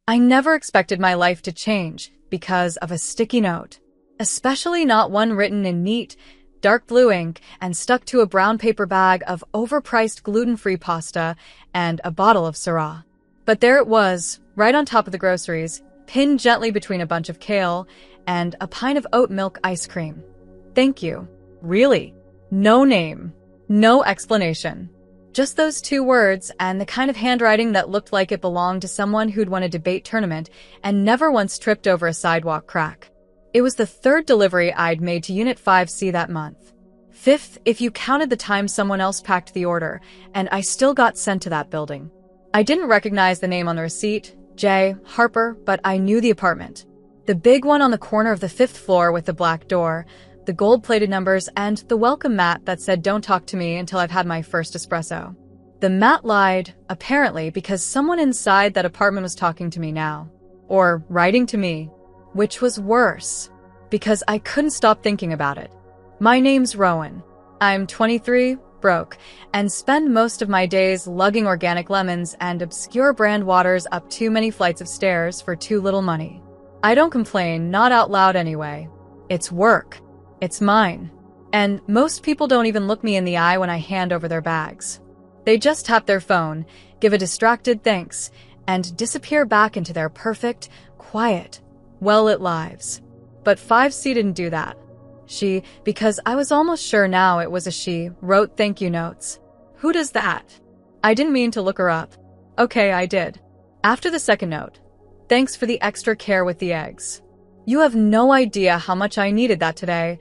I never expected my life to change because of a sticky note, especially not one written in neat, dark blue ink and stuck to a brown paper bag of overpriced gluten-free pasta and a bottle of Syrah. But there it was, right on top of the groceries, pinned gently between a bunch of kale and a pint of oat milk ice cream. Thank you. Really. No name. No explanation. Just those two words and the kind of handwriting that looked like it belonged to someone who'd won a debate tournament and never once tripped over a sidewalk crack. It was the third delivery I'd made to Unit 5C that month. Fifth, if you counted the time someone else packed the order, and I still got sent to that building. I didn't recognize the name on the receipt, J. Harper, but I knew the apartment. The big one on the corner of the 5th floor with the black door, the gold-plated numbers, and the welcome mat that said don't talk to me until I've had my first espresso. The mat lied, apparently, because someone inside that apartment was talking to me now. Or writing to me. Which was worse, because I couldn't stop thinking about it. My name's Rowan. I'm 23, broke, and spend most of my days lugging organic lemons and obscure brand waters up too many flights of stairs for too little money. I don't complain, not out loud anyway. It's work. It's mine. And most people don't even look me in the eye when I hand over their bags. They just tap their phone, give a distracted thanks, and disappear back into their perfect, quiet, well-lit lives. But 5C didn't do that. She, because I was almost sure now it was a she, wrote thank you notes. Who does that? I didn't mean to look her up. Okay, I did. After the second note, thanks for the extra care with the eggs. You have no idea how much I needed that today.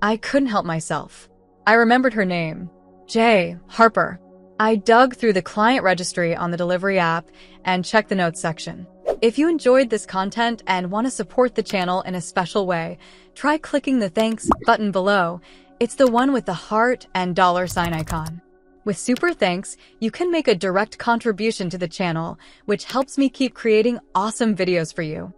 I couldn't help myself. I remembered her name. J. Harper. I dug through the client registry on the delivery app and checked the notes section. If you enjoyed this content and want to support the channel in a special way, try clicking the thanks button below. It's the one with the heart and $ icon. With super thanks, you can make a direct contribution to the channel, which helps me keep creating awesome videos for you.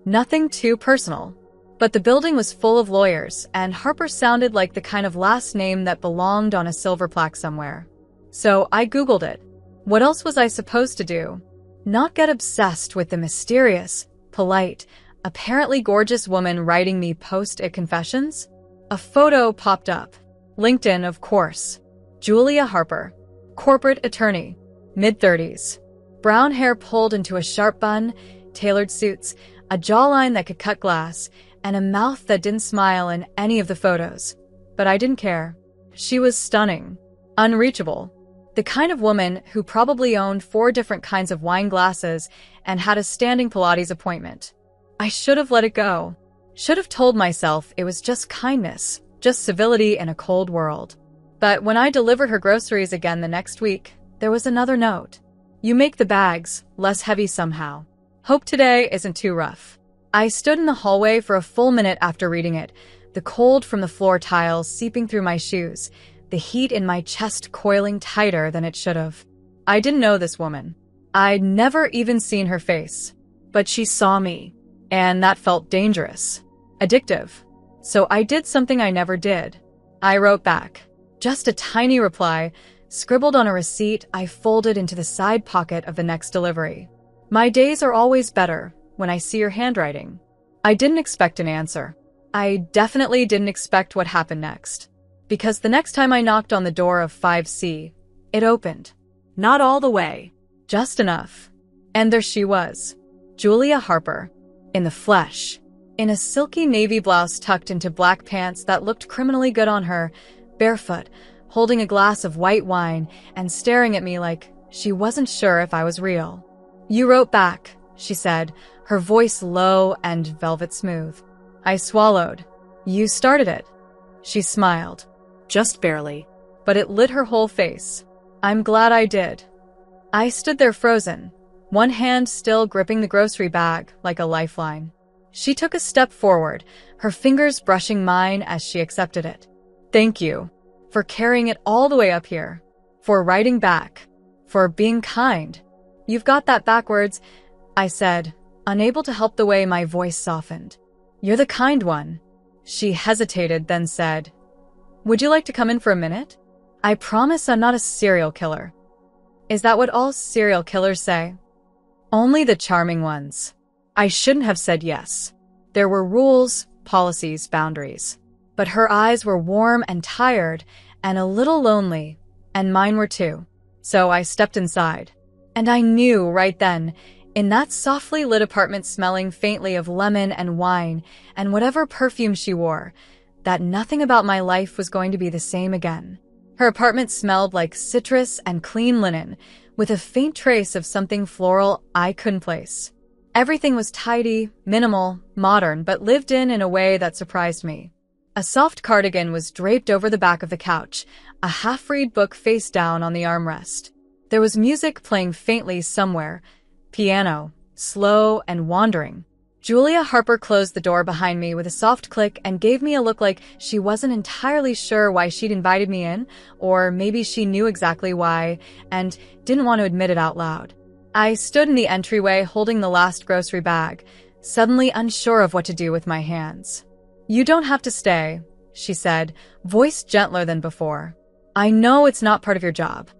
Nothing too personal. But the building was full of lawyers, and Harper sounded like the kind of last name that belonged on a silver plaque somewhere. So I Googled it. What else was I supposed to do? Not get obsessed with the mysterious, polite, apparently gorgeous woman writing me post-it confessions? A photo popped up. LinkedIn, of course. Julia Harper. Corporate attorney. Mid-30s. Brown hair pulled into a sharp bun, tailored suits, a jawline that could cut glass, and a mouth that didn't smile in any of the photos. But I didn't care. She was stunning. Unreachable. The kind of woman who probably owned 4 different kinds of wine glasses and had a standing Pilates appointment. I should have let it go. Should have told myself it was just kindness, just civility in a cold world. But when I delivered her groceries again the next week, there was another note. You make the bags less heavy somehow. Hope today isn't too rough. I stood in the hallway for a full minute after reading it, the cold from the floor tiles seeping through my shoes, the heat in my chest coiling tighter than it should have. I didn't know this woman. I'd never even seen her face. But she saw me, and that felt dangerous, addictive. So I did something I never did. I wrote back. Just a tiny reply, scribbled on a receipt I folded into the side pocket of the next delivery. My days are always better when I see your handwriting. I didn't expect an answer. I definitely didn't expect what happened next. Because the next time I knocked on the door of 5C, it opened. Not all the way. Just enough. And there she was. Julia Harper. In the flesh. In a silky navy blouse tucked into black pants that looked criminally good on her, barefoot, holding a glass of white wine and staring at me like she wasn't sure if I was real. You wrote back, she said, her voice low and velvet smooth. I swallowed. You started it. She smiled. Just barely. But it lit her whole face. I'm glad I did. I stood there frozen, one hand still gripping the grocery bag like a lifeline. She took a step forward, her fingers brushing mine as she accepted it. Thank you. For carrying it all the way up here. For writing back. For being kind. You've got that backwards, I said, unable to help the way my voice softened. You're the kind one. She hesitated, then said, Would you like to come in for a minute? I promise I'm not a serial killer. Is that what all serial killers say? Only the charming ones. I shouldn't have said yes. There were rules, policies, boundaries. But her eyes were warm and tired and a little lonely, and mine were too. So I stepped inside. And I knew right then, in that softly lit apartment smelling faintly of lemon and wine and whatever perfume she wore, that nothing about my life was going to be the same again. Her apartment smelled like citrus and clean linen, with a faint trace of something floral I couldn't place. Everything was tidy, minimal, modern, but lived in a way that surprised me. A soft cardigan was draped over the back of the couch, a half-read book face down on the armrest. There was music playing faintly somewhere, piano, slow and wandering. Julia Harper closed the door behind me with a soft click and gave me a look like she wasn't entirely sure why she'd invited me in, or maybe she knew exactly why and didn't want to admit it out loud. I stood in the entryway holding the last grocery bag, suddenly unsure of what to do with my hands. "You don't have to stay," she said, voice gentler than before. "I know it's not part of your job."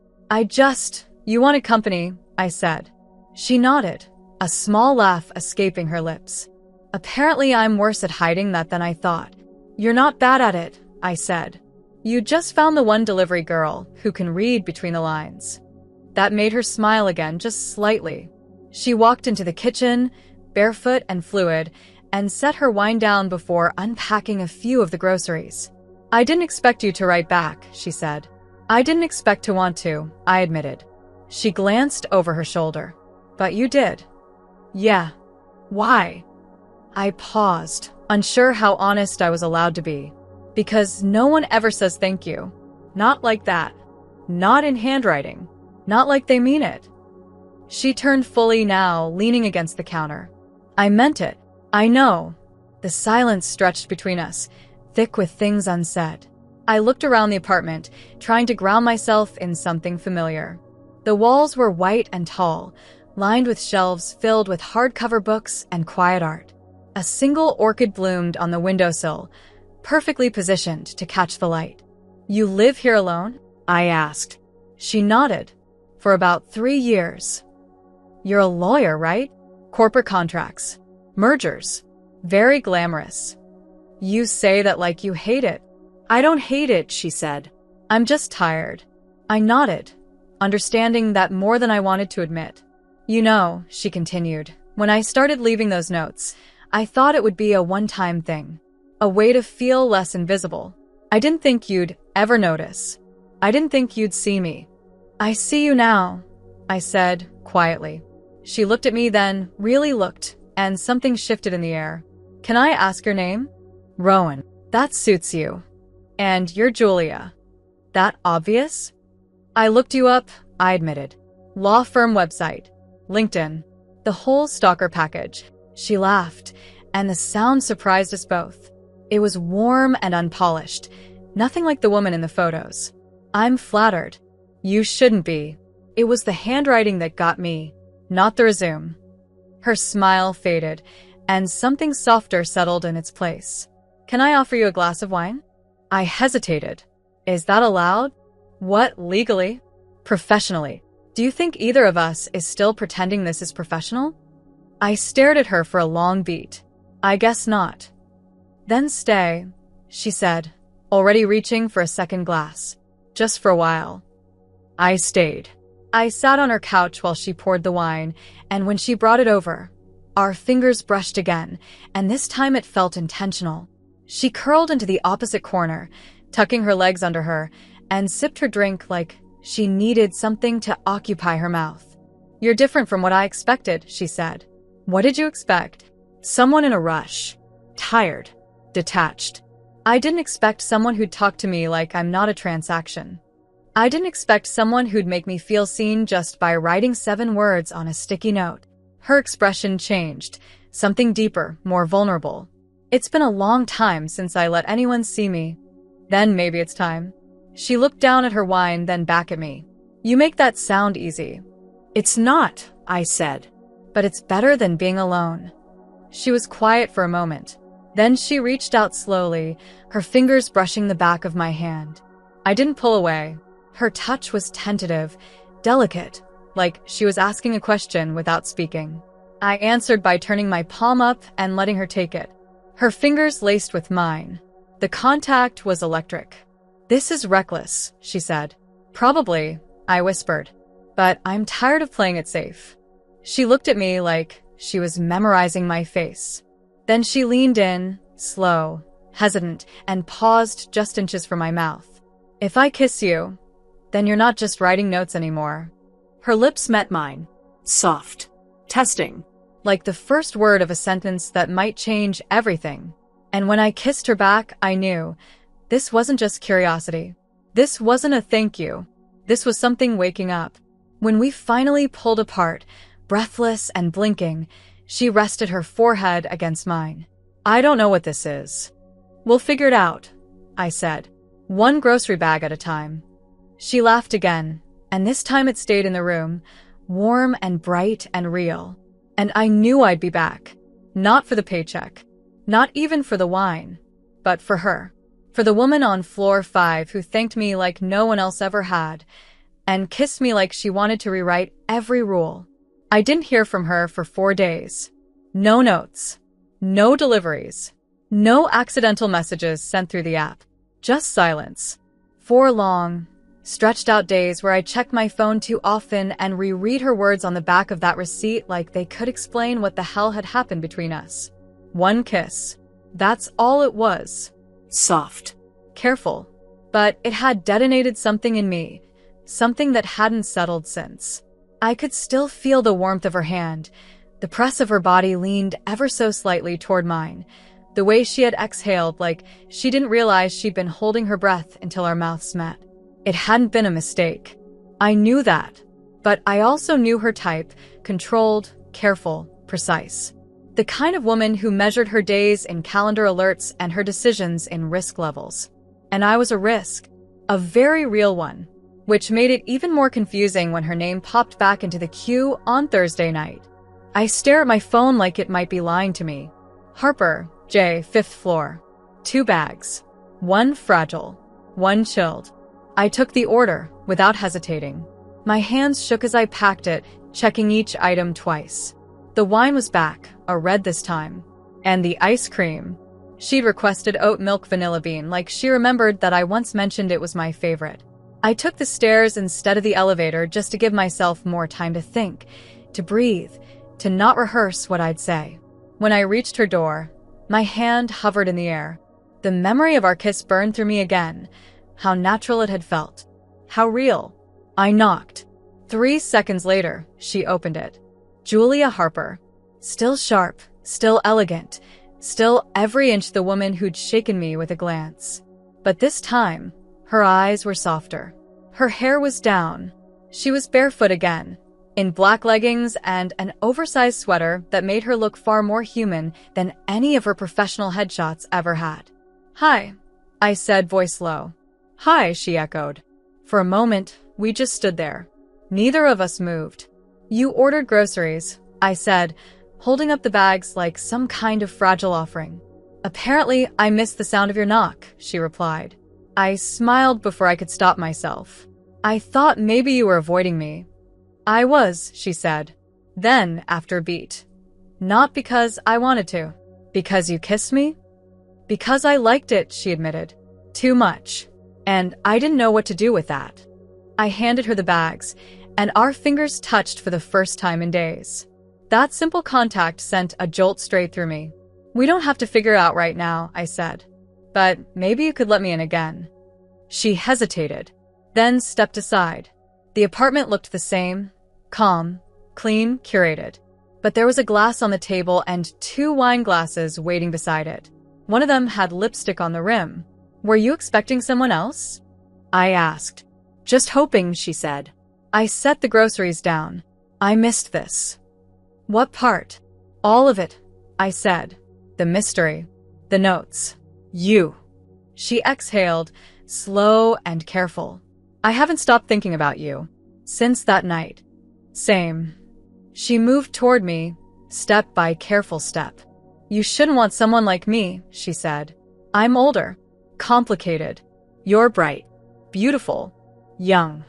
You wanted company," I said. She nodded, a small laugh escaping her lips. "Apparently I'm worse at hiding that than I thought." "You're not bad at it," I said. "You just found the one delivery girl who can read between the lines." That made her smile again, just slightly. She walked into the kitchen, barefoot and fluid, and set her wine down before unpacking a few of the groceries. "I didn't expect you to write back," she said. "I didn't expect to want to," I admitted. She glanced over her shoulder. "But you did." "Yeah. Why?" I paused, unsure how honest I was allowed to be. "Because no one ever says thank you. Not like that. Not in handwriting. Not like they mean it." She turned fully now, leaning against the counter. "I meant it. I know." The silence stretched between us, thick with things unsaid. I looked around the apartment, trying to ground myself in something familiar. The walls were white and tall, lined with shelves filled with hardcover books and quiet art. A single orchid bloomed on the windowsill, perfectly positioned to catch the light. "You live here alone?" I asked. She nodded. "For about 3 years." "You're a lawyer, right? Corporate contracts. Mergers. Very glamorous." "You say that like you hate it." "I don't hate it," she said. "I'm just tired." I nodded, understanding that more than I wanted to admit. "You know," she continued, "when I started leaving those notes, I thought it would be a one-time thing. A way to feel less invisible. I didn't think you'd ever notice. I didn't think you'd see me." "I see you now," I said, quietly. She looked at me then, really looked, and something shifted in the air. "Can I ask your name?" "Rowan." "That suits you." "And you're Julia." "That obvious?" "I looked you up," I admitted. "Law firm website. LinkedIn. The whole stalker package." She laughed, and the sound surprised us both. It was warm and unpolished, nothing like the woman in the photos. "I'm flattered." "You shouldn't be." It was the handwriting that got me, not the resume. Her smile faded, and something softer settled in its place. "Can I offer you a glass of wine?" I hesitated. "Is that allowed?" "What, legally?" "Professionally. Do you think either of us is still pretending this is professional?" I stared at her for a long beat. "I guess not." "Then stay," she said, already reaching for a second glass. "Just for a while." I stayed. I sat on her couch while she poured the wine, and when she brought it over, our fingers brushed again, and this time it felt intentional. She curled into the opposite corner, tucking her legs under her, and sipped her drink like she needed something to occupy her mouth. "You're different from what I expected," she said. "What did you expect?" "Someone in a rush. Tired. Detached. I didn't expect someone who'd talk to me like I'm not a transaction. I didn't expect someone who'd make me feel seen just by writing 7 words on a sticky note." Her expression changed, something deeper, more vulnerable. "It's been a long time since I let anyone see me." "Then maybe it's time." She looked down at her wine, then back at me. "You make that sound easy." "It's not," I said. "But it's better than being alone." She was quiet for a moment. Then she reached out slowly, her fingers brushing the back of my hand. I didn't pull away. Her touch was tentative, delicate, like she was asking a question without speaking. I answered by turning my palm up and letting her take it. Her fingers laced with mine. The contact was electric. "This is reckless," she said. "Probably," I whispered. "But I'm tired of playing it safe." She looked at me like she was memorizing my face. Then she leaned in, slow, hesitant, and paused just inches from my mouth. "If I kiss you, then you're not just writing notes anymore." Her lips met mine. Soft. Testing. Like the first word of a sentence that might change everything. And when I kissed her back, I knew this wasn't just curiosity. This wasn't a thank you. This was something waking up. When we finally pulled apart, breathless and blinking, she rested her forehead against mine. "I don't know what this is." "We'll figure it out," I said. "One grocery bag at a time." She laughed again, and this time it stayed in the room, warm and bright and real. And I knew I'd be back. Not for the paycheck. Not even for the wine. But for her. For the woman on floor 5 who thanked me like no one else ever had, and kissed me like she wanted to rewrite every rule. I didn't hear from her for 4 days. No notes. No deliveries. No accidental messages sent through the app. Just silence. 4 long, stretched out days where I checked my phone too often and reread her words on the back of that receipt like they could explain what the hell had happened between us. One kiss. That's all it was. Soft. Careful. But it had detonated something in me. Something that hadn't settled since. I could still feel the warmth of her hand. The press of her body leaned ever so slightly toward mine. The way she had exhaled like she didn't realize she'd been holding her breath until our mouths met. It hadn't been a mistake. I knew that. But I also knew her type, controlled, careful, precise. The kind of woman who measured her days in calendar alerts and her decisions in risk levels. And I was a risk. A very real one. Which made it even more confusing when her name popped back into the queue on Thursday night. I stare at my phone like it might be lying to me. Harper, J, 5th floor. 2 bags. 1 fragile. 1 chilled. I took the order, without hesitating. My hands shook as I packed it, checking each item twice. The wine was back, a red this time. And the ice cream. She'd requested oat milk vanilla bean like she remembered that I once mentioned it was my favorite. I took the stairs instead of the elevator just to give myself more time to think, to breathe, to not rehearse what I'd say. When I reached her door, my hand hovered in the air. The memory of our kiss burned through me again. How natural it had felt. How real. I knocked. 3 seconds later, she opened it. Julia Harper. Still sharp, still elegant, still every inch the woman who'd shaken me with a glance. But this time, her eyes were softer. Her hair was down. She was barefoot again, in black leggings and an oversized sweater that made her look far more human than any of her professional headshots ever had. "Hi," I said, voice low. "Hi," she echoed. For a moment, we just stood there. Neither of us moved. "You ordered groceries," I said, holding up the bags like some kind of fragile offering. "Apparently, I missed the sound of your knock," she replied. I smiled before I could stop myself. "I thought maybe you were avoiding me." "I was," she said. Then, after a beat. "Not because I wanted to. Because you kissed me?" "Because I liked it," she admitted. "Too much. And I didn't know what to do with that." I handed her the bags, and our fingers touched for the first time in days. That simple contact sent a jolt straight through me. "We don't have to figure it out right now," I said. "But maybe you could let me in again." She hesitated, then stepped aside. The apartment looked the same, calm, clean, curated. But there was a glass on the table and 2 wine glasses waiting beside it. One of them had lipstick on the rim. "Were you expecting someone else?" I asked. "Just hoping," she said. I set the groceries down. I missed this. "What part?" "All of it," I said. "The mystery. The notes. You." She exhaled, slow and careful. "I haven't stopped thinking about you. Since that night." "Same." She moved toward me, step by careful step. "You shouldn't want someone like me," she said. "I'm older. Complicated. You're bright. Beautiful. Young.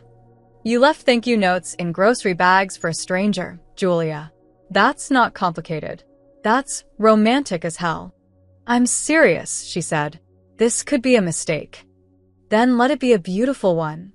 You left thank you notes in grocery bags for a stranger, Julia. That's not complicated. That's romantic as hell. I'm serious, she said. This could be a mistake. Then let it be a beautiful one,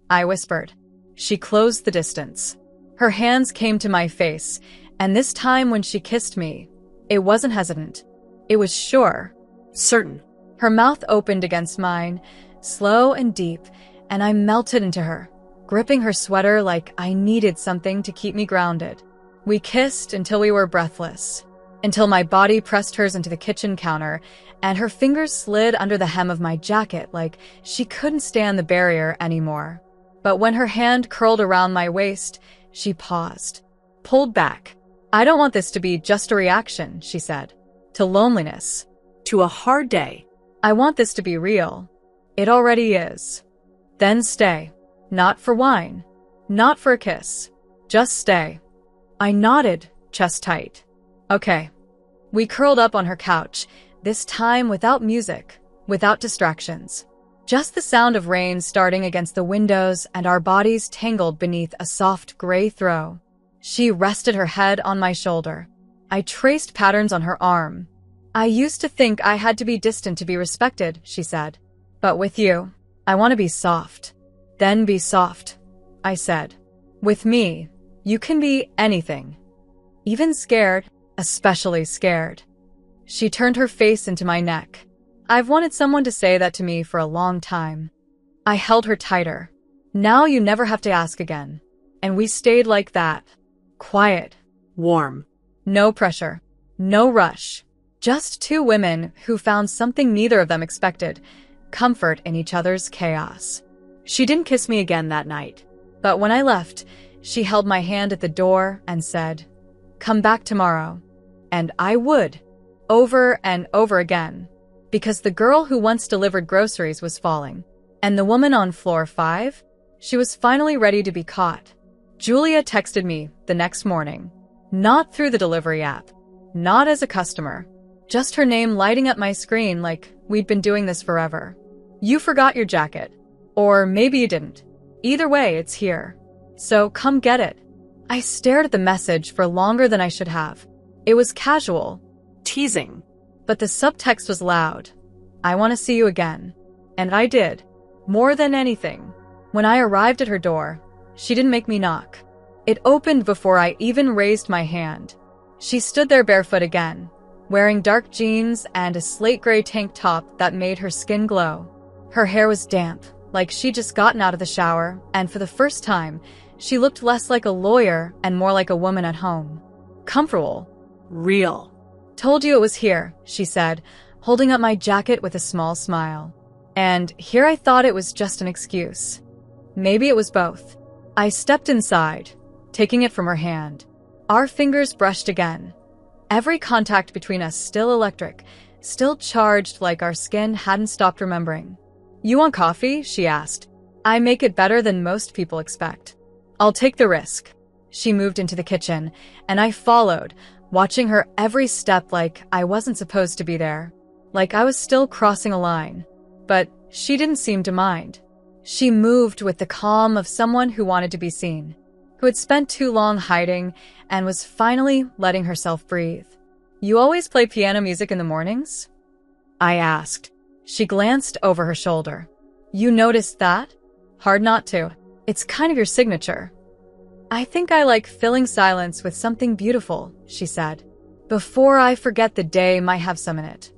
I whispered. She closed the distance. Her hands came to my face, and this time when she kissed me, it wasn't hesitant. It was sure. Certain. Her mouth opened against mine, slow and deep, and I melted into her, gripping her sweater like I needed something to keep me grounded. We kissed until we were breathless, until my body pressed hers into the kitchen counter, and her fingers slid under the hem of my jacket like she couldn't stand the barrier anymore. But when her hand curled around my waist, she paused, pulled back. I don't want this to be just a reaction, she said, to loneliness. To a hard day. I want this to be real. It already is. Then stay. Not for wine. Not for a kiss. Just stay. I nodded, chest tight. Okay. We curled up on her couch, this time without music, without distractions. Just the sound of rain starting against the windows and our bodies tangled beneath a soft gray throw. She rested her head on my shoulder. I traced patterns on her arm. I used to think I had to be distant to be respected, she said. But with you, I want to be soft. Then be soft, I said. With me, you can be anything. Even scared, especially scared. She turned her face into my neck. I've wanted someone to say that to me for a long time. I held her tighter. Now you never have to ask again. And we stayed like that. Quiet. Warm. No pressure. No rush. Just two women who found something neither of them expected, comfort in each other's chaos. She didn't kiss me again that night. But when I left, she held my hand at the door and said, "Come back tomorrow." And I would. Over and over again. Because the girl who once delivered groceries was falling. And the woman on floor 5? She was finally ready to be caught. Julia texted me the next morning. Not through the delivery app. Not as a customer. Just her name lighting up my screen like we'd been doing this forever. You forgot your jacket. Or maybe you didn't. Either way, it's here. So come get it. I stared at the message for longer than I should have. It was casual. Teasing. But the subtext was loud. I want to see you again. And I did. More than anything. When I arrived at her door, she didn't make me knock. It opened before I even raised my hand. She stood there barefoot again, wearing dark jeans and a slate gray tank top that made her skin glow. Her hair was damp, like she'd just gotten out of the shower, and for the first time, she looked less like a lawyer and more like a woman at home. Comfortable. Real. Told you it was here, she said, holding up my jacket with a small smile. And here I thought it was just an excuse. Maybe it was both. I stepped inside, taking it from her hand. Our fingers brushed again. Every contact between us still electric, still charged like our skin hadn't stopped remembering. You want coffee? She asked. I make it better than most people expect. I'll take the risk. She moved into the kitchen, and I followed, watching her every step like I wasn't supposed to be there. Like I was still crossing a line. But she didn't seem to mind. She moved with the calm of someone who wanted to be seen, who had spent too long hiding and was finally letting herself breathe. You always play piano music in the mornings? I asked. She glanced over her shoulder. You noticed that? Hard not to. It's kind of your signature. I think I like filling silence with something beautiful, she said. Before I forget the day might have some in it.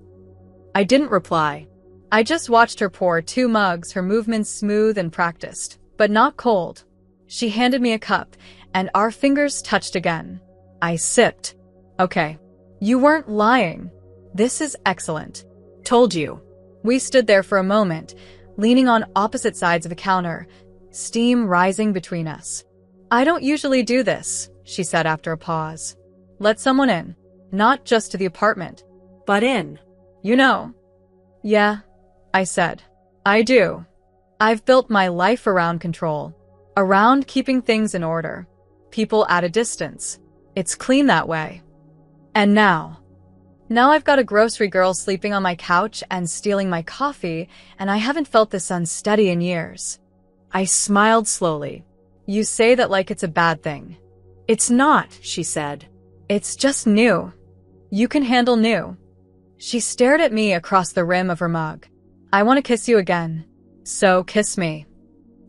I didn't reply. I just watched her pour 2 mugs, her movements smooth and practiced, but not cold. She handed me a cup, and our fingers touched again. I sipped. Okay. You weren't lying. This is excellent. Told you. We stood there for a moment, leaning on opposite sides of the counter, steam rising between us. I don't usually do this, she said after a pause. Let someone in. Not just to the apartment. But in. You know. Yeah, I said. I do. I've built my life around control. Around keeping things in order. People at a distance. It's clean that way. And now I've got a grocery girl sleeping on my couch and stealing my coffee, and I haven't felt this unsteady in years. I smiled slowly. You say that like it's a bad thing. It's not, she said. It's just new. You can handle new. She stared at me across the rim of her mug. I want to kiss you again. So kiss me.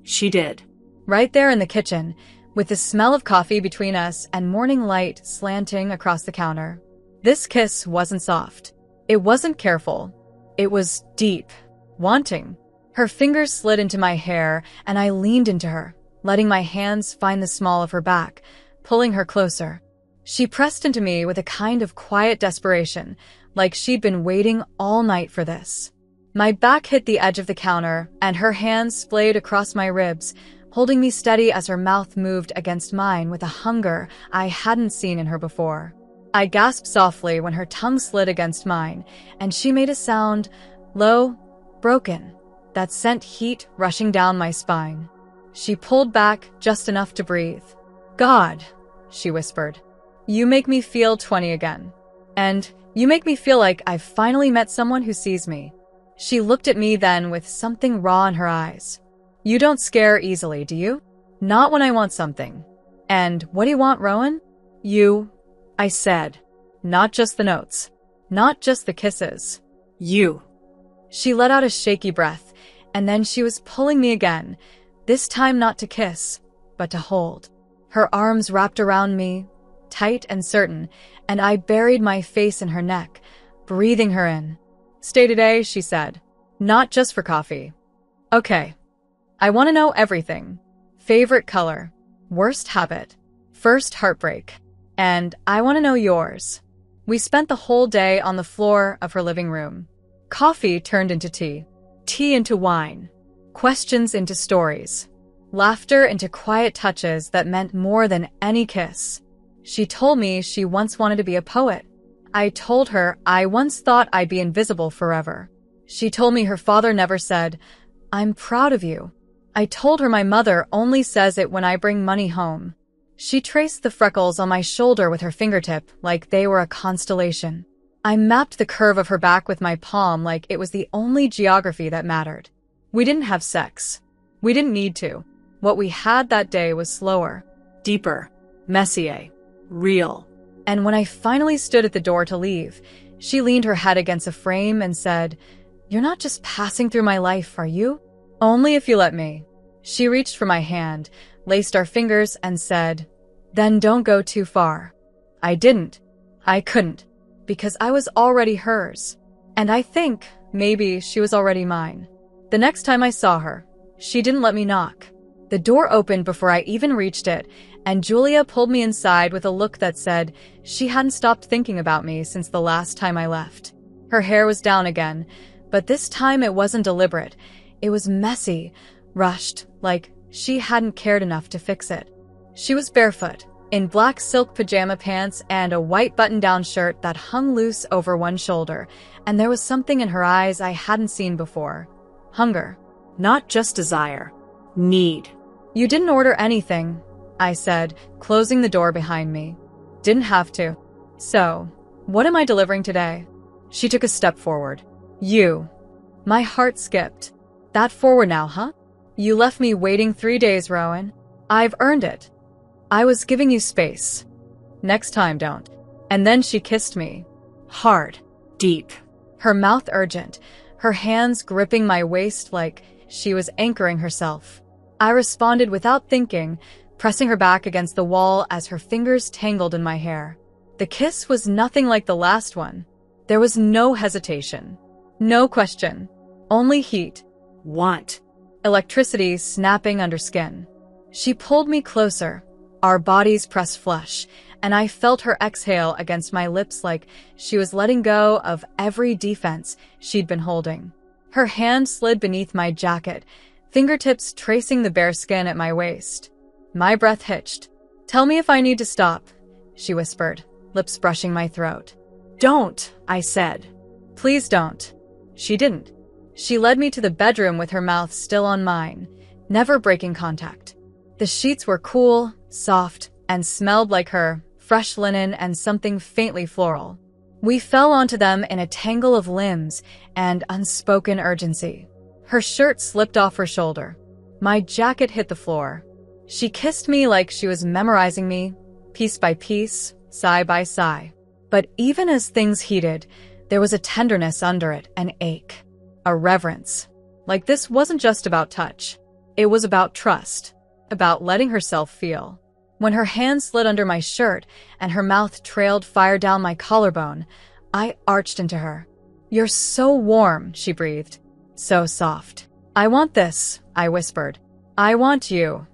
She did. Right there in the kitchen, with the smell of coffee between us and morning light slanting across the counter. This kiss wasn't soft. It wasn't careful. It was deep, wanting. Her fingers slid into my hair, and I leaned into her, letting my hands find the small of her back, pulling her closer. She pressed into me with a kind of quiet desperation, like she'd been waiting all night for this. My back hit the edge of the counter, and her hands splayed across my ribs, holding me steady as her mouth moved against mine with a hunger I hadn't seen in her before. I gasped softly when her tongue slid against mine, and she made a sound, low, broken, that sent heat rushing down my spine. She pulled back just enough to breathe. God, she whispered, you make me feel 20 again. And you make me feel like I've finally met someone who sees me. She looked at me then with something raw in her eyes. You don't scare easily, do you? Not when I want something. And what do you want, Rowan? You, I said. Not just the notes. Not just the kisses. You. She let out a shaky breath, and then she was pulling me again, this time not to kiss, but to hold. Her arms wrapped around me, tight and certain, and I buried my face in her neck, breathing her in. Stay today, she said. Not just for coffee. Okay. I want to know everything. Favorite color. Worst habit. First heartbreak. And I want to know yours. We spent the whole day on the floor of her living room. Coffee turned into tea. Tea into wine. Questions into stories. Laughter into quiet touches that meant more than any kiss. She told me she once wanted to be a poet. I told her I once thought I'd be invisible forever. She told me her father never said, I'm proud of you. I told her my mother only says it when I bring money home. She traced the freckles on my shoulder with her fingertip like they were a constellation. I mapped the curve of her back with my palm like it was the only geography that mattered. We didn't have sex. We didn't need to. What we had that day was slower, deeper, messier, real. And when I finally stood at the door to leave, she leaned her head against a frame and said, You're not just passing through my life, are you? Only if you let me. She reached for my hand, laced our fingers, and said, Then don't go too far. I didn't. I couldn't. Because I was already hers. And I think maybe she was already mine. The next time I saw her, she didn't let me knock. The door opened before I even reached it, and Julia pulled me inside with a look that said she hadn't stopped thinking about me since the last time I left. Her hair was down again, but this time it wasn't deliberate. It was messy, rushed, like she hadn't cared enough to fix it. She was barefoot, in black silk pajama pants and a white button-down shirt that hung loose over one shoulder, and there was something in her eyes I hadn't seen before. Hunger. Not just desire. Need. You didn't order anything, I said, closing the door behind me. Didn't have to. So, what am I delivering today? She took a step forward. You. My heart skipped. That forward now, huh? You left me waiting 3 days, Rowan. I've earned it. I was giving you space. Next time, don't. And then she kissed me. Hard. Deep. Her mouth urgent, her hands gripping my waist like she was anchoring herself. I responded without thinking, pressing her back against the wall as her fingers tangled in my hair. The kiss was nothing like the last one. There was no hesitation. No question. Only heat. Want. Electricity snapping under skin. She pulled me closer, our bodies pressed flush, and I felt her exhale against my lips like she was letting go of every defense she'd been holding. Her hand slid beneath my jacket, fingertips tracing the bare skin at my waist. My breath hitched. Tell me if I need to stop, she whispered, lips brushing my throat. Don't, I said. Please don't. She didn't. She led me to the bedroom with her mouth still on mine, never breaking contact. The sheets were cool, soft, and smelled like her, fresh linen and something faintly floral. We fell onto them in a tangle of limbs and unspoken urgency. Her shirt slipped off her shoulder. My jacket hit the floor. She kissed me like she was memorizing me, piece by piece, sigh by sigh. But even as things heated, there was a tenderness under it, an ache, a reverence. Like this wasn't just about touch. It was about trust, about letting herself feel. When her hand slid under my shirt and her mouth trailed fire down my collarbone, I arched into her. "You're so warm," she breathed. "So soft." "I want this," I whispered. "I want you."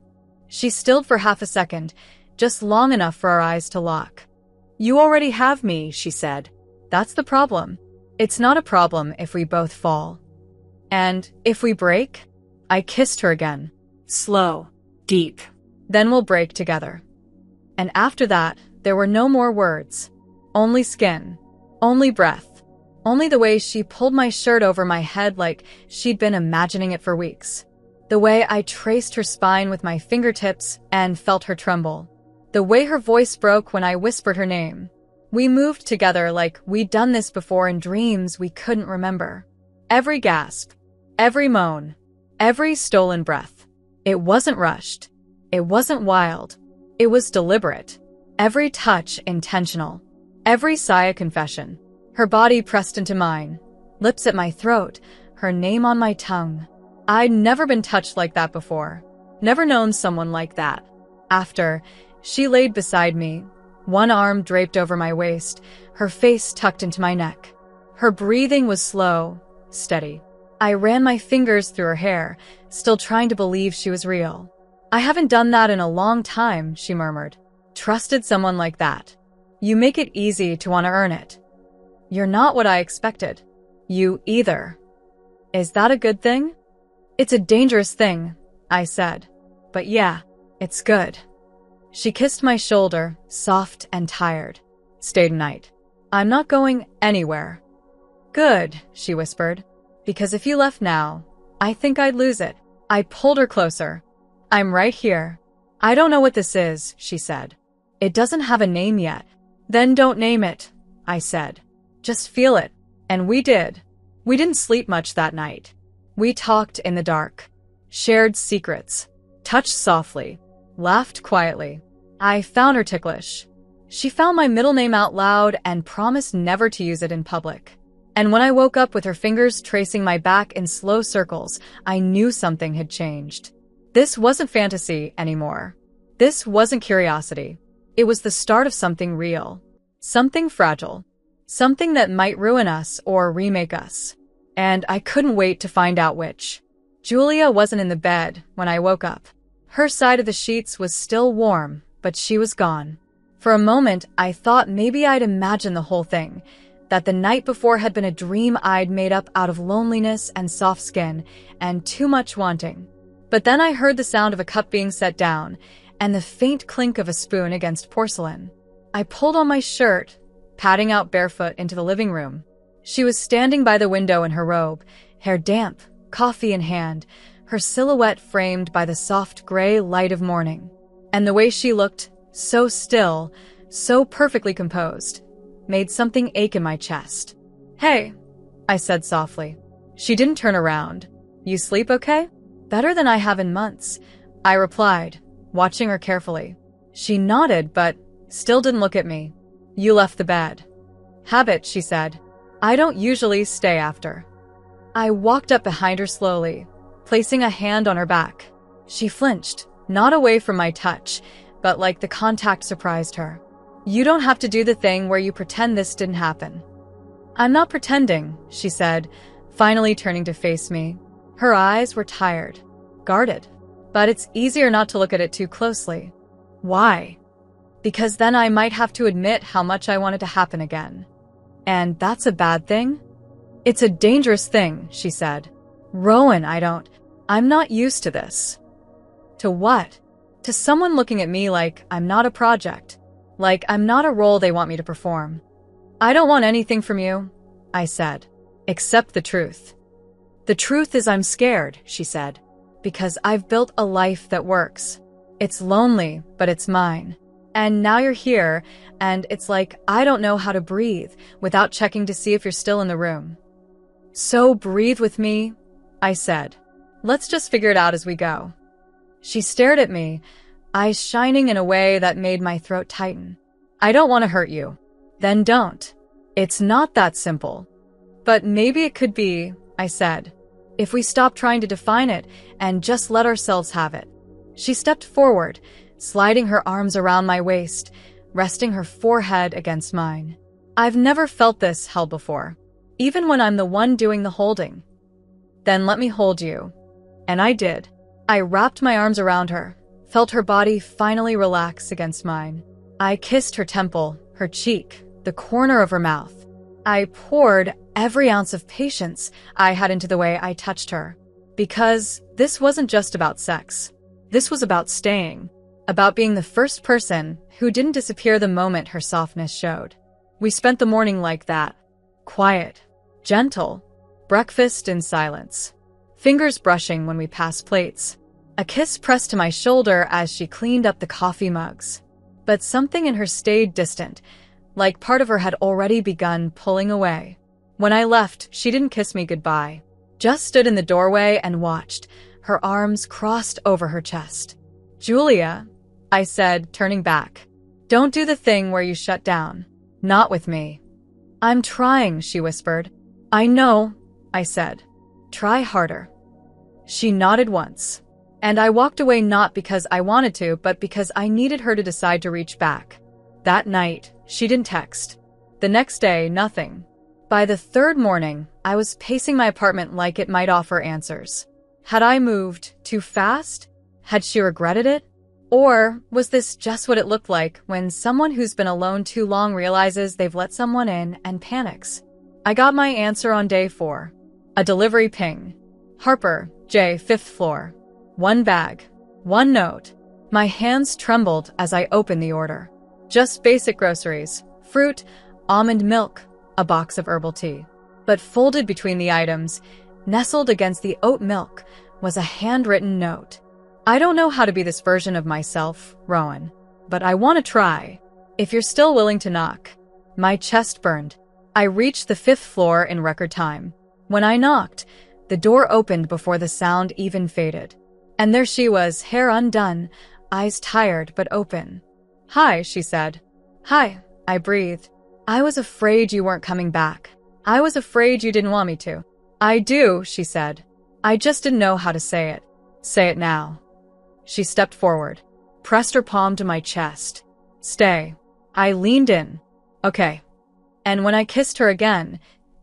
She stilled for half a second, just long enough for our eyes to lock. "You already have me," she said. "That's the problem. It's not a problem if we both fall. And if we break?" I kissed her again. Slow. Deep. "Then we'll break together." And after that, there were no more words. Only skin. Only breath. Only the way she pulled my shirt over my head like she'd been imagining it for weeks. The way I traced her spine with my fingertips and felt her tremble. The way her voice broke when I whispered her name. We moved together like we'd done this before in dreams we couldn't remember. Every gasp. Every moan. Every stolen breath. It wasn't rushed. It wasn't wild. It was deliberate. Every touch intentional. Every sigh a confession. Her body pressed into mine. Lips at my throat. Her name on my tongue. I'd never been touched like that before. Never known someone like that. After, she laid beside me, one arm draped over my waist, her face tucked into my neck. Her breathing was slow, steady. I ran my fingers through her hair, still trying to believe she was real. "I haven't done that in a long time," she murmured. "Trusted someone like that. You make it easy to want to earn it." "You're not what I expected. You either." "Is that a good thing?" "It's a dangerous thing," I said. "But yeah, it's good." She kissed my shoulder, soft and tired. "Stay tonight. I'm not going anywhere." "Good," she whispered. "Because if you left now, I think I'd lose it." I pulled her closer. "I'm right here." "I don't know what this is," she said. "It doesn't have a name yet." "Then don't name it," I said. "Just feel it." And we did. We didn't sleep much that night. We talked in the dark, shared secrets, touched softly, laughed quietly. I found her ticklish. She found my middle name out loud and promised never to use it in public. And when I woke up with her fingers tracing my back in slow circles, I knew something had changed. This wasn't fantasy anymore. This wasn't curiosity. It was the start of something real. Something fragile. Something that might ruin us or remake us. And I couldn't wait to find out which. Julia wasn't in the bed when I woke up. Her side of the sheets was still warm, but she was gone. For a moment, I thought maybe I'd imagined the whole thing, that the night before had been a dream I'd made up out of loneliness and soft skin and too much wanting. But then I heard the sound of a cup being set down and the faint clink of a spoon against porcelain. I pulled on my shirt, padding out barefoot into the living room. She was standing by the window in her robe, hair damp, coffee in hand, her silhouette framed by the soft gray light of morning. And the way she looked, so still, so perfectly composed, made something ache in my chest. "Hey," I said softly. She didn't turn around. "You sleep okay?" "Better than I have in months," I replied, watching her carefully. She nodded, but still didn't look at me. "You left the bed." "Habit," she said. "I don't usually stay after." I walked up behind her slowly, placing a hand on her back. She flinched, not away from my touch, but like the contact surprised her. "You don't have to do the thing where you pretend this didn't happen." "I'm not pretending," she said, finally turning to face me. Her eyes were tired, guarded. "But it's easier not to look at it too closely." "Why?" "Because then I might have to admit how much I want it to happen again." "And that's a bad thing?" "It's a dangerous thing," she said. "Rowan, I'm not used to this." "To what?" "To someone looking at me like I'm not a project. Like I'm not a role they want me to perform." "I don't want anything from you," I said. "Except the truth." "The truth is I'm scared," she said. "Because I've built a life that works. It's lonely, but it's mine. And now you're here, and it's like I don't know how to breathe without checking to see if you're still in the room." "So breathe with me," I said. "Let's just figure it out as we go." She stared at me, eyes shining in a way that made my throat tighten. "I don't want to hurt you." "Then don't." "It's not that simple." "But maybe it could be," I said, "if we stop trying to define it and just let ourselves have it." She stepped forward, sliding her arms around my waist, resting her forehead against mine. I've never felt this held before, even when I'm the one doing the holding. "Then let me hold you." And I did. I wrapped my arms around her, felt her body finally relax against mine. I kissed her temple, her cheek, the corner of her mouth. I poured every ounce of patience I had into the way I touched her. Because this wasn't just about sex. This was about staying. About being the first person who didn't disappear the moment her softness showed. We spent the morning like that. Quiet. Gentle. Breakfast in silence. Fingers brushing when we passed plates. A kiss pressed to my shoulder as she cleaned up the coffee mugs. But something in her stayed distant, like part of her had already begun pulling away. When I left, she didn't kiss me goodbye. Just stood in the doorway and watched, her arms crossed over her chest. "Julia," I said, turning back. "Don't do the thing where you shut down. Not with me." "I'm trying," she whispered. "I know," I said. "Try harder." She nodded once. And I walked away not because I wanted to, but because I needed her to decide to reach back. That night, she didn't text. The next day, nothing. By the third morning, I was pacing my apartment like it might offer answers. Had I moved too fast? Had she regretted it? Or was this just what it looked like when someone who's been alone too long realizes they've let someone in and panics? I got my answer on day 4. A delivery ping. "Harper, J, 5th floor. 1 bag. 1 note." My hands trembled as I opened the order. Just basic groceries. Fruit, almond milk, a box of herbal tea. But folded between the items, nestled against the oat milk, was a handwritten note. "I don't know how to be this version of myself, Rowan, but I want to try. If you're still willing to knock." My chest burned. I reached the 5th floor in record time. When I knocked, the door opened before the sound even faded. And there she was, hair undone, eyes tired but open. "Hi," she said. "Hi," I breathed. "I was afraid you weren't coming back. I was afraid you didn't want me to." "I do," she said. "I just didn't know how to say it." "Say it now." She stepped forward, pressed her palm to my chest. "Stay." I leaned in. "Okay." And when I kissed her again,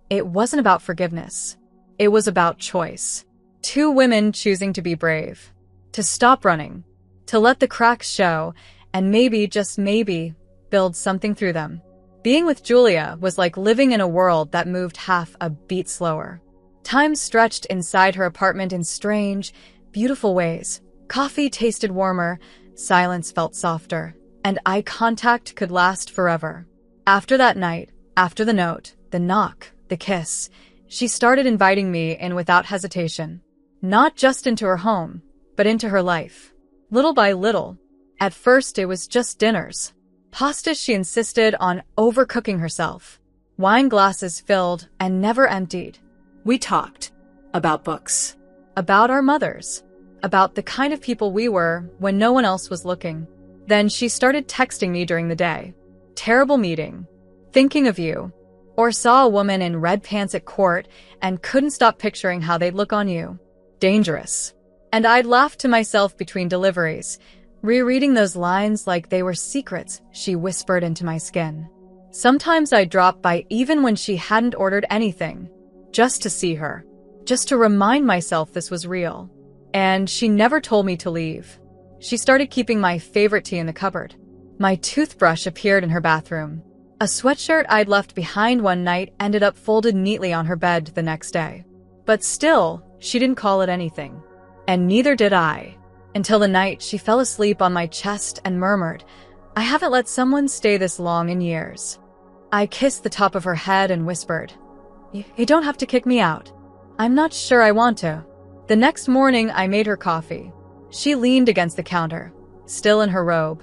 it wasn't about forgiveness. It was about choice. 2 women choosing to be brave. To stop running. To let the cracks show, and maybe, just maybe, build something through them. Being with Julia was like living in a world that moved half a beat slower. Time stretched inside her apartment in strange, beautiful ways. Coffee tasted warmer, silence felt softer, and eye contact could last forever. After that night, after the note, the knock, the kiss, she started inviting me in without hesitation. Not just into her home, but into her life. Little by little. At first it was just dinners. Pastas she insisted on overcooking herself. Wine glasses filled and never emptied. We talked about books. About our mothers. About the kind of people we were when no one else was looking. Then she started texting me during the day. "Terrible meeting. Thinking of you." Or saw a woman in red pants at court and couldn't stop picturing how they'd look on you. Dangerous. And I'd laugh to myself between deliveries, rereading those lines like they were secrets she whispered into my skin. Sometimes I'd drop by even when she hadn't ordered anything, just to see her, just to remind myself this was real. And she never told me to leave. She started keeping my favorite tea in the cupboard. My toothbrush appeared in her bathroom. A sweatshirt I'd left behind one night ended up folded neatly on her bed the next day. But still, she didn't call it anything. And neither did I. Until the night she fell asleep on my chest and murmured, "I haven't let someone stay this long in years." I kissed the top of her head and whispered, You don't have to kick me out. I'm not sure I want to." The next morning I made her coffee. She leaned against the counter, still in her robe,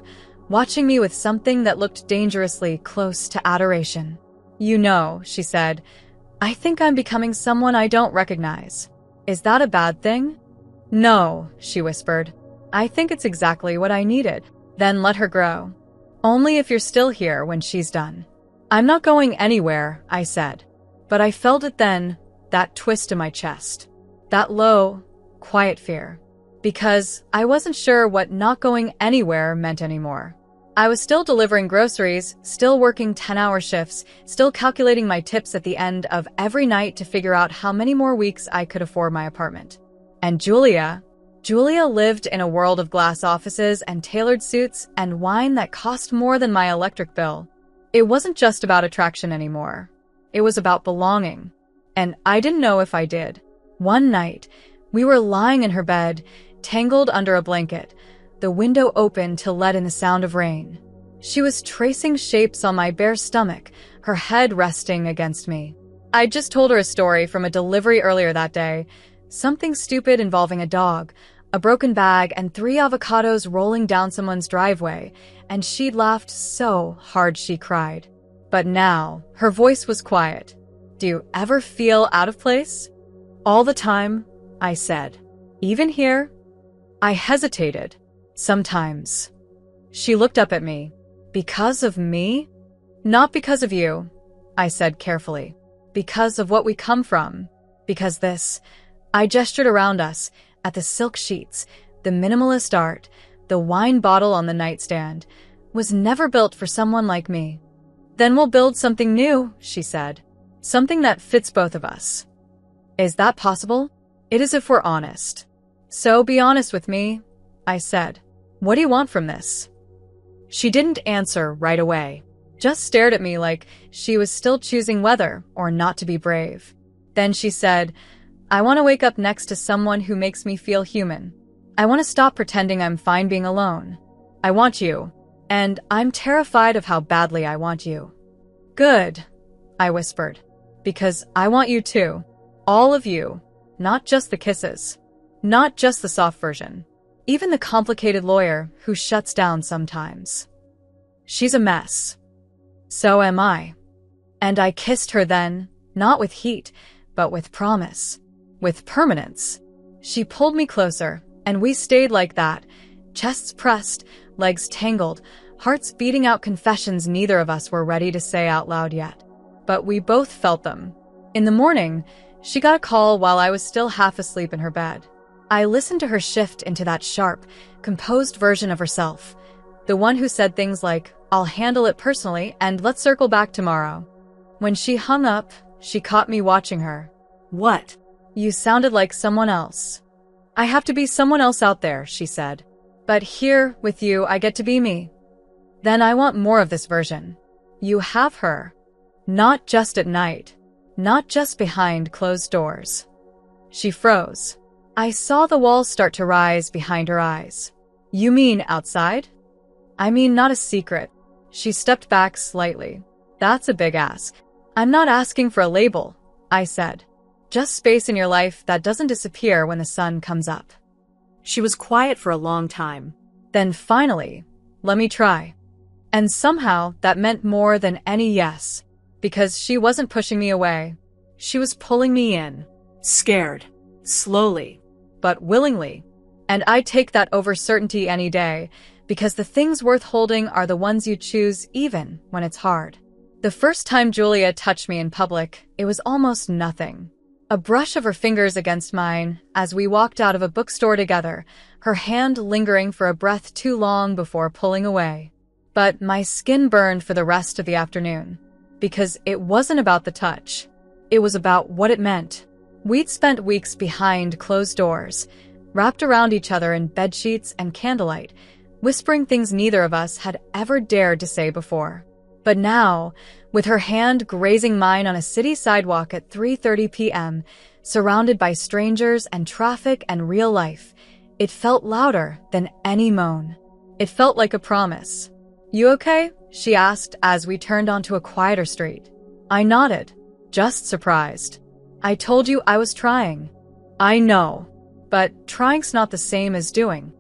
watching me with something that looked dangerously close to adoration. "You know," she said, "I think I'm becoming someone I don't recognize. Is that a bad thing?" "No," she whispered. I think it's exactly what I needed. Then let her grow. Only if you're still here when she's done. I'm not going anywhere, I said. But I felt it then, that twist in my chest. That low, quiet fear. Because I wasn't sure what not going anywhere meant anymore. I was still delivering groceries, still working 10-hour shifts, still calculating my tips at the end of every night to figure out how many more weeks I could afford my apartment. And Julia lived in a world of glass offices and tailored suits and wine that cost more than my electric bill. It wasn't just about attraction anymore. It was about belonging. And I didn't know if I did. One night, we were lying in her bed, tangled under a blanket, the window open to let in the sound of rain. She was tracing shapes on my bare stomach, her head resting against me. I'd just told her a story from a delivery earlier that day, something stupid involving a dog, a broken bag, and 3 avocados rolling down someone's driveway, and she'd laughed so hard she cried. But now, her voice was quiet. Do you ever feel out of place? All the time, I said. Even here? I hesitated. Sometimes. She looked up at me. Because of me? Not because of you, I said carefully. Because of what we come from. Because this. I gestured around us, at the silk sheets, the minimalist art, the wine bottle on the nightstand, was never built for someone like me. Then we'll build something new, she said. Something that fits both of us. Is that possible? It is if we're honest. So be honest with me, I said. What do you want from this? She didn't answer right away, just stared at me like she was still choosing whether or not to be brave. Then she said, I want to wake up next to someone who makes me feel human. I want to stop pretending I'm fine being alone. I want you, and I'm terrified of how badly I want you. Good, I whispered, because I want you too. All of you, not just the kisses, not just the soft version, even the complicated lawyer who shuts down sometimes. She's a mess. So am I. And I kissed her then, not with heat, but with promise. With permanence. She pulled me closer, and we stayed like that, chests pressed, legs tangled, hearts beating out confessions neither of us were ready to say out loud yet. But we both felt them. In the morning, she got a call while I was still half asleep in her bed. I listened to her shift into that sharp, composed version of herself, the one who said things like, I'll handle it personally and let's circle back tomorrow. When she hung up, she caught me watching her. What? You sounded like someone else. I have to be someone else out there, she said. But here, with you, I get to be me. Then I want more of this version. You have her. Not just at night. Not just behind closed doors. She froze. I saw the walls start to rise behind her eyes. You mean outside? I mean not a secret. She stepped back slightly. That's a big ask. I'm not asking for a label, I said. Just space in your life that doesn't disappear when the sun comes up. She was quiet for a long time. Then finally, let me try. And somehow that meant more than any yes, because she wasn't pushing me away. She was pulling me in. Scared. Slowly. But willingly. And I'd take that over certainty any day, because the things worth holding are the ones you choose even when it's hard. The first time Julia touched me in public, it was almost nothing. A brush of her fingers against mine as we walked out of a bookstore together, her hand lingering for a breath too long before pulling away. But my skin burned for the rest of the afternoon, because it wasn't about the touch. It was about what it meant. We'd spent weeks behind closed doors, wrapped around each other in bedsheets and candlelight, whispering things neither of us had ever dared to say before. But now, with her hand grazing mine on a city sidewalk at 3:30 p.m., surrounded by strangers and traffic and real life, it felt louder than any moan. It felt like a promise. You okay? She asked as we turned onto a quieter street. I nodded, just surprised. I told you I was trying. I know, but trying's not the same as doing.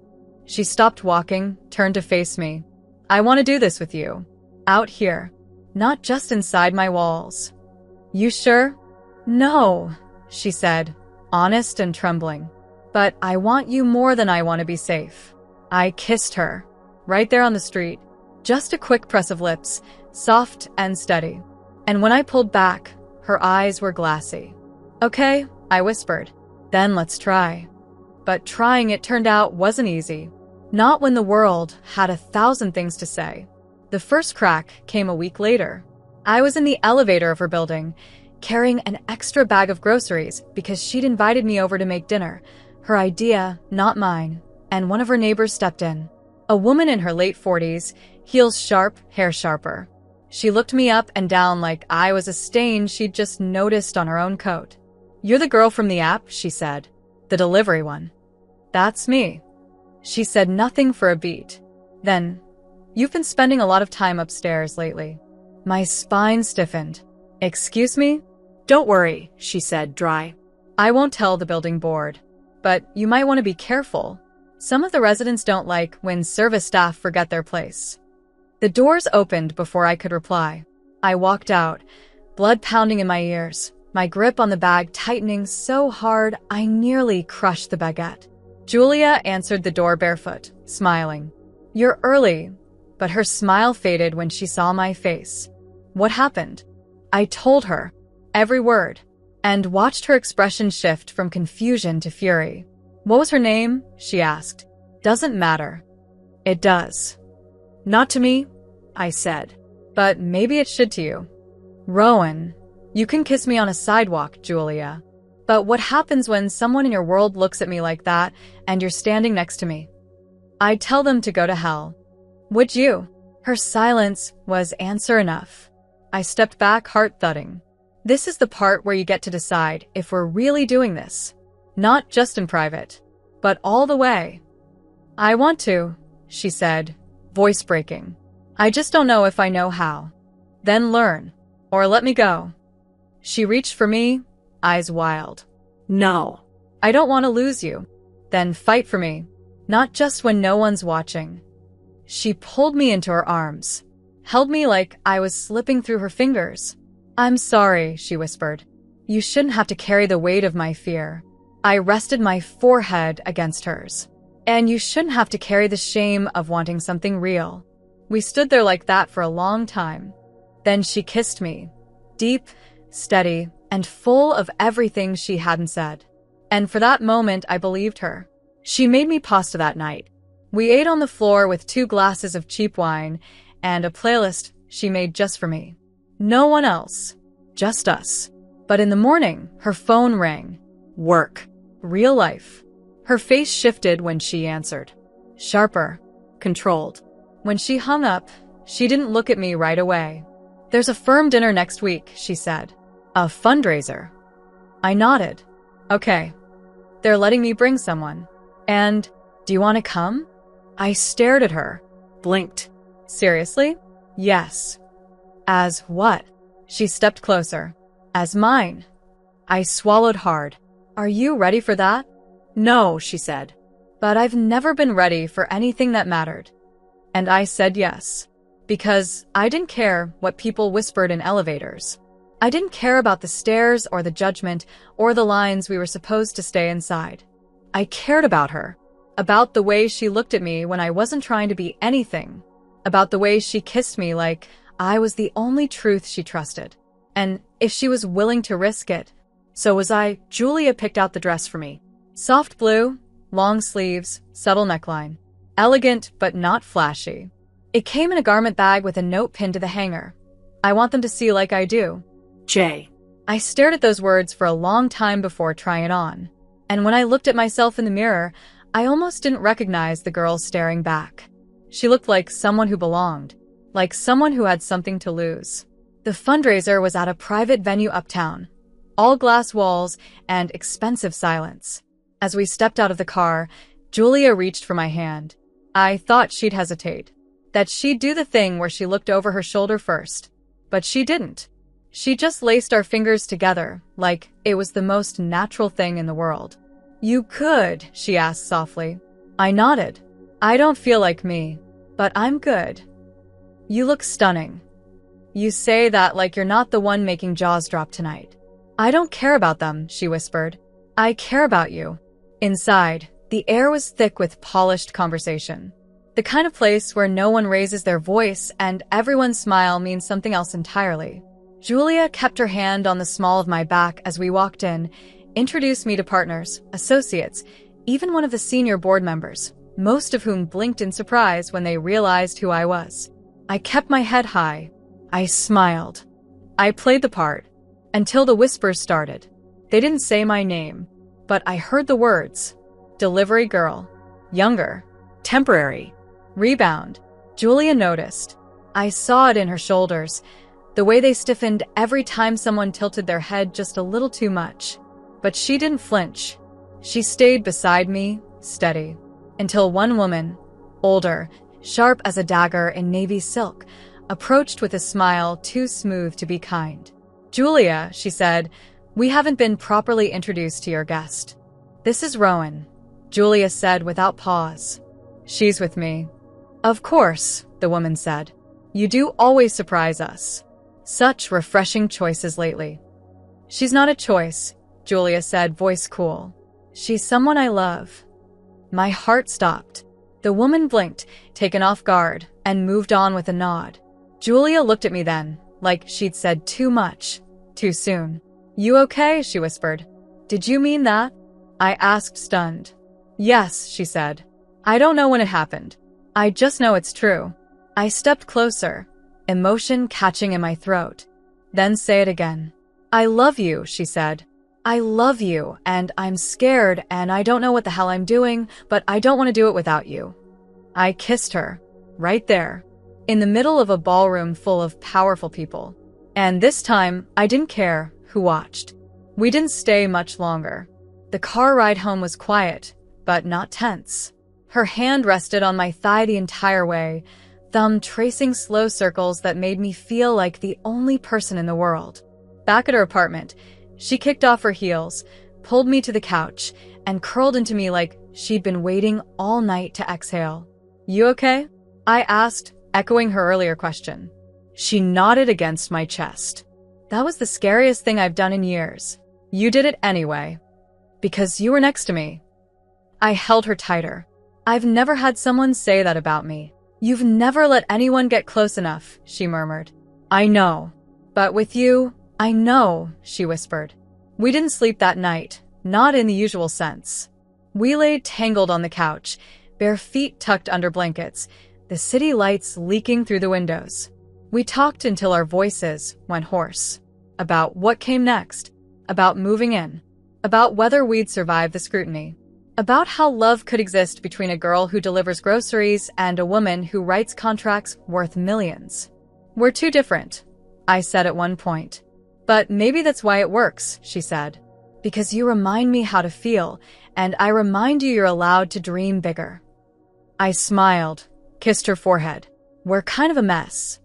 She stopped walking, turned to face me. I want to do this with you. Out here. Not just inside my walls. You sure? No, she said, honest and trembling. But I want you more than I want to be safe. I kissed her. Right there on the street. Just a quick press of lips, soft and steady. And when I pulled back, her eyes were glassy. Okay, I whispered. Then let's try. But trying, it turned out, wasn't easy. Not when the world had 1,000 things to say. The first crack came a week later. I was in the elevator of her building, carrying an extra bag of groceries because she'd invited me over to make dinner. Her idea, not mine. And one of her neighbors stepped in. A woman in her late 40s, heels sharp, hair sharper. She looked me up and down like I was a stain she'd just noticed on her own coat. "You're the girl from the app," she said. "The delivery one." "That's me." She said nothing for a beat. Then, "You've been spending a lot of time upstairs lately." My spine stiffened. "Excuse me?" Don't worry, she said, dry. "I won't tell the building board. But you might want to be careful. Some of the residents don't like when service staff forget their place." The doors opened before I could reply. I walked out, blood pounding in my ears, my grip on the bag tightening so hard I nearly crushed the baguette. Julia answered the door barefoot, smiling. "You're early," but her smile faded when she saw my face. "What happened?" I told her, every word, and watched her expression shift from confusion to fury. "What was her name?" she asked. "Doesn't matter." "It does." "Not to me," I said. "But maybe it should to you." "Rowan, you can kiss me on a sidewalk, Julia. But what happens when someone in your world looks at me like that and you're standing next to me?" "I'd tell them to go to hell." "Would you?" Her silence was answer enough. I stepped back, heart thudding. This is the part where you get to decide if we're really doing this. Not just in private, but all the way. "I want to," she said, voice breaking. "I just don't know if I know how." "Then learn, or let me go." She reached for me, eyes wild. "No." "I don't want to lose you." "Then fight for me, not just when no one's watching." She pulled me into her arms, held me like I was slipping through her fingers. "I'm sorry," she whispered. "You shouldn't have to carry the weight of my fear." I rested my forehead against hers. "And you shouldn't have to carry the shame of wanting something real." We stood there like that for a long time. Then she kissed me, deep, steady, and full of everything she hadn't said. And for that moment, I believed her. She made me pasta that night. We ate on the floor with 2 glasses of cheap wine and a playlist she made just for me. No one else. Just us. But in the morning, her phone rang. Work. Real life. Her face shifted when she answered. Sharper. Controlled. When she hung up, she didn't look at me right away. "There's a firm dinner next week," she said. "A fundraiser." I nodded. "Okay. They're letting me bring someone. And, do you want to come?" I stared at her. Blinked. "Seriously?" "Yes." "As what?" She stepped closer. "As mine." I swallowed hard. "Are you ready for that?" "No," she said. "But I've never been ready for anything that mattered." And I said yes. Because I didn't care what people whispered in elevators. I didn't care about the stares or the judgment or the lines we were supposed to stay inside. I cared about her. About the way she looked at me when I wasn't trying to be anything. About the way she kissed me like I was the only truth she trusted. And if she was willing to risk it, so was I. Julia picked out the dress for me. Soft blue, long sleeves, subtle neckline. Elegant but not flashy. It came in a garment bag with a note pinned to the hanger. "I want them to see like I do. J." I stared at those words for a long time before trying it on. And when I looked at myself in the mirror, I almost didn't recognize the girl staring back. She looked like someone who belonged, like someone who had something to lose. The fundraiser was at a private venue uptown. All glass walls and expensive silence. As we stepped out of the car, Julia reached for my hand. I thought she'd hesitate. That she'd do the thing where she looked over her shoulder first. But she didn't. She just laced our fingers together, like it was the most natural thing in the world. "You could," she asked softly. I nodded. "I don't feel like me, but I'm good." "You look stunning." "You say that like you're not the one making jaws drop tonight." "I don't care about them," she whispered. "I care about you." Inside, The air was thick with polished conversation. The kind of place where no one raises their voice and everyone's smile means something else entirely. Julia kept her hand on the small of my back as we walked in, introduced me to partners, associates, even one of the senior board members, most of whom blinked in surprise when they realized who I was. I kept my head high. I smiled. I played the part. Until the whispers started. They didn't say my name, but I heard the words. Delivery girl. Younger. Temporary. Rebound. Julia noticed. I saw it in her shoulders, the way they stiffened every time someone tilted their head just a little too much. But she didn't flinch. She stayed beside me, steady, until one woman, older, sharp as a dagger in navy silk, approached with a smile too smooth to be kind. Julia, she said, we haven't been properly introduced to your guest. This is Rowan, Julia said without pause. She's with me. Of course, the woman said. You do always surprise us. Such refreshing choices lately. She's not a choice, Julia said, voice cool. She's someone I love. My heart stopped. The woman blinked, taken off guard, and moved on with a nod. Julia looked at me then, like she'd said too much, too soon. You okay? She whispered. Did you mean that? I asked, stunned. Yes, she said. I don't know when it happened. I just know it's true. I stepped closer, emotion catching in my throat. Then say it again. I love you, she said. I love you, and I'm scared, and I don't know what the hell I'm doing, but I don't want to do it without you. I kissed her, right there, in the middle of a ballroom full of powerful people. And this time, I didn't care who watched. We didn't stay much longer. The car ride home was quiet, but not tense. Her hand rested on my thigh the entire way, thumb tracing slow circles that made me feel like the only person in the world. Back at her apartment, she kicked off her heels, pulled me to the couch, and curled into me like she'd been waiting all night to exhale. You okay? I asked, echoing her earlier question. She nodded against my chest. That was the scariest thing I've done in years. You did it anyway. Because you were next to me. I held her tighter. I've never had someone say that about me. You've never let anyone get close enough, she murmured. I know. But with you, I know, she whispered. We didn't sleep that night, not in the usual sense. We lay tangled on the couch, bare feet tucked under blankets, the city lights leaking through the windows. We talked until our voices went hoarse. About what came next, about moving in, about whether we'd survive the scrutiny, about how love could exist between a girl who delivers groceries and a woman who writes contracts worth millions. We're too different, I said at one point. But maybe that's why it works, she said. Because you remind me how to feel, and I remind you you're allowed to dream bigger. I smiled, kissed her forehead. We're kind of a mess.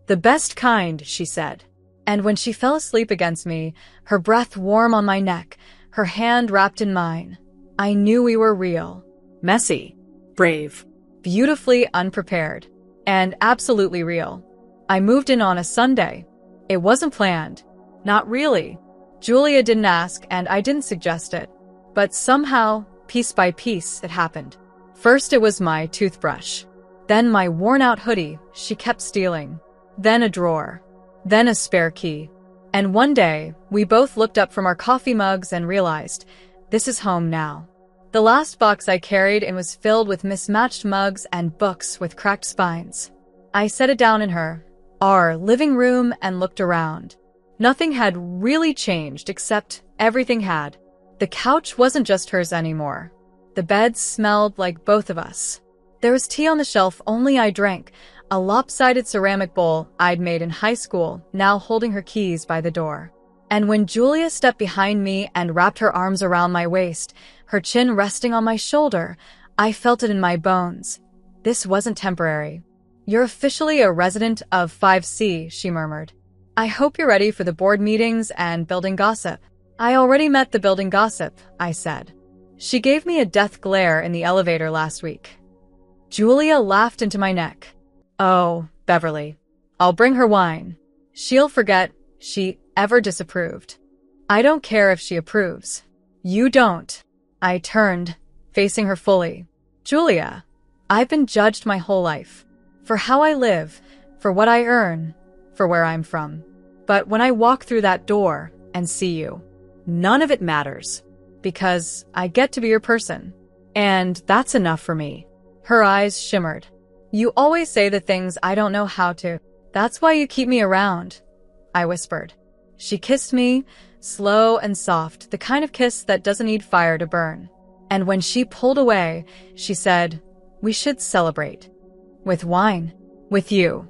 The best kind, she said. And when she fell asleep against me, her breath warm on my neck, her hand wrapped in mine, I knew we were real. Messy. Brave. Beautifully unprepared. And absolutely real. I moved in on a Sunday. It wasn't planned. Not really. Julia didn't ask, and I didn't suggest it. But somehow, piece by piece, it happened. First it was my toothbrush. Then my worn-out hoodie she kept stealing. Then a drawer. Then a spare key. And one day, we both looked up from our coffee mugs and realized, this is home now. The last box I carried in was filled with mismatched mugs and books with cracked spines. I set it down in our living room and looked around. Nothing had really changed except everything had. The couch wasn't just hers anymore. The bed smelled like both of us. There was tea on the shelf only I drank, a lopsided ceramic bowl I'd made in high school, now holding her keys by the door. And when Julia stepped behind me and wrapped her arms around my waist, her chin resting on my shoulder, I felt it in my bones. This wasn't temporary. You're officially a resident of 5C, she murmured. I hope you're ready for the board meetings and building gossip. I already met the building gossip, I said. She gave me a death glare in the elevator last week. Julia laughed into my neck. Oh, Beverly. I'll bring her wine. She'll forget she ever disapproved. I don't care if she approves. You don't. I turned, facing her fully. Julia, I've been judged my whole life. For how I live, for what I earn, for where I'm from. But when I walk through that door and see you, none of it matters. Because I get to be your person. And that's enough for me. Her eyes shimmered. You always say the things I don't know how to. That's why you keep me around, I whispered. She kissed me, slow and soft, the kind of kiss that doesn't need fire to burn. And when she pulled away, she said, we should celebrate. With wine. With you.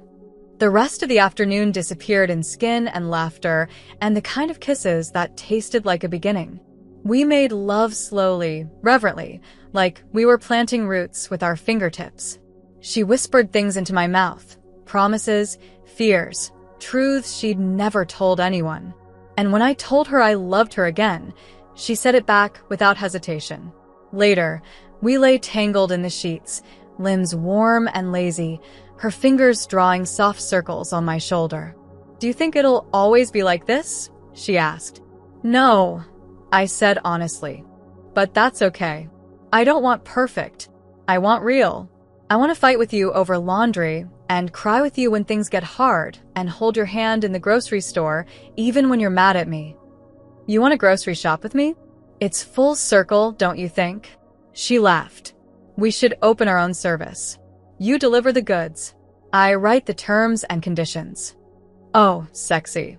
The rest of the afternoon disappeared in skin and laughter and the kind of kisses that tasted like a beginning. We made love slowly, reverently, like we were planting roots with our fingertips. She whispered things into my mouth, promises, fears, truths she'd never told anyone. And when I told her I loved her again, she said it back without hesitation. Later, we lay tangled in the sheets, limbs warm and lazy, her fingers drawing soft circles on my shoulder. Do you think it'll always be like this? She asked. No, I said honestly. But that's okay. I don't want perfect. I want real. I want to fight with you over laundry and cry with you when things get hard and hold your hand in the grocery store even when you're mad at me. You want to grocery shop with me? It's full circle, don't you think? She laughed. We should open our own service. You deliver the goods. I write the terms and conditions. Oh, sexy.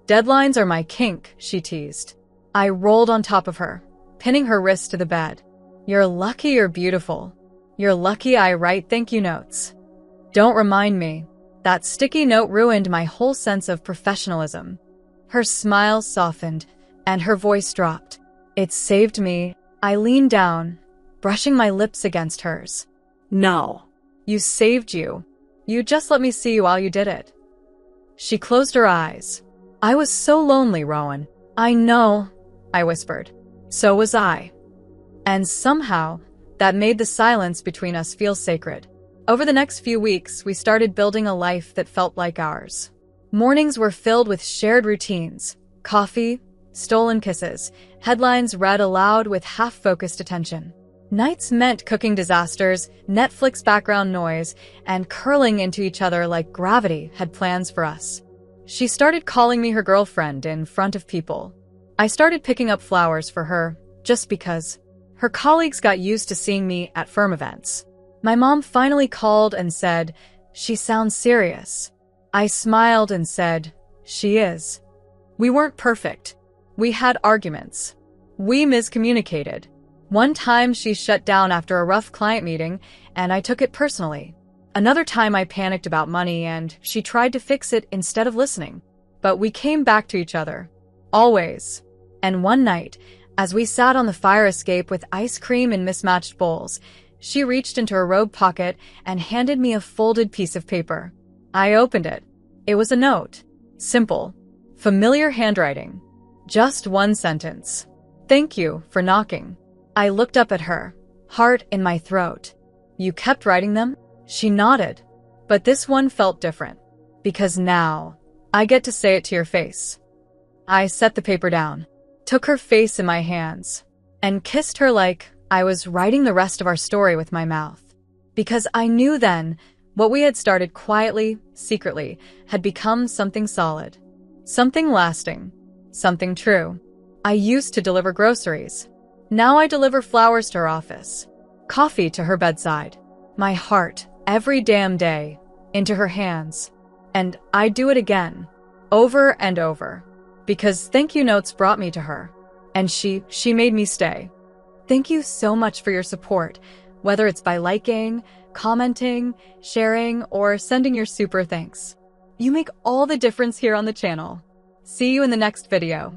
Deadlines are my kink, she teased. I rolled on top of her, pinning her wrist to the bed. You're lucky you're beautiful. You're lucky I write thank you notes. Don't remind me. That sticky note ruined my whole sense of professionalism. Her smile softened, and her voice dropped. It saved me. I leaned down, brushing my lips against hers. No. You saved you. You just let me see you while you did it. She closed her eyes. I was so lonely, Rowan. I know, I whispered. So was I. And somehow, that made the silence between us feel sacred. Over the next few weeks, we started building a life that felt like ours. Mornings were filled with shared routines, coffee, stolen kisses, headlines read aloud with half-focused attention. Nights meant cooking disasters, Netflix background noise, and curling into each other like gravity had plans for us. She started calling me her girlfriend in front of people. I started picking up flowers for her, just because. Her colleagues got used to seeing me at firm events. My mom finally called and said, she sounds serious. I smiled and said, she is. We weren't perfect. We had arguments. We miscommunicated. One time she shut down after a rough client meeting, and I took it personally. Another time I panicked about money and she tried to fix it instead of listening. But we came back to each other. Always. And one night, as we sat on the fire escape with ice cream in mismatched bowls, she reached into her robe pocket and handed me a folded piece of paper. I opened it. It was a note. Simple. Familiar handwriting. Just one sentence. Thank you for knocking. I looked up at her, heart in my throat. You kept writing them? She nodded. But this one felt different. Because now, I get to say it to your face. I set the paper down, took her face in my hands, and kissed her like I was writing the rest of our story with my mouth. Because I knew then, what we had started quietly, secretly, had become something solid. Something lasting. Something true. I used to deliver groceries. Now I deliver flowers to her office, coffee to her bedside, my heart, every damn day, into her hands. And I do it again, over and over, because thank you notes brought me to her, and she made me stay. Thank you so much for your support, whether it's by liking, commenting, sharing, or sending your super thanks. You make all the difference here on the channel. See you in the next video.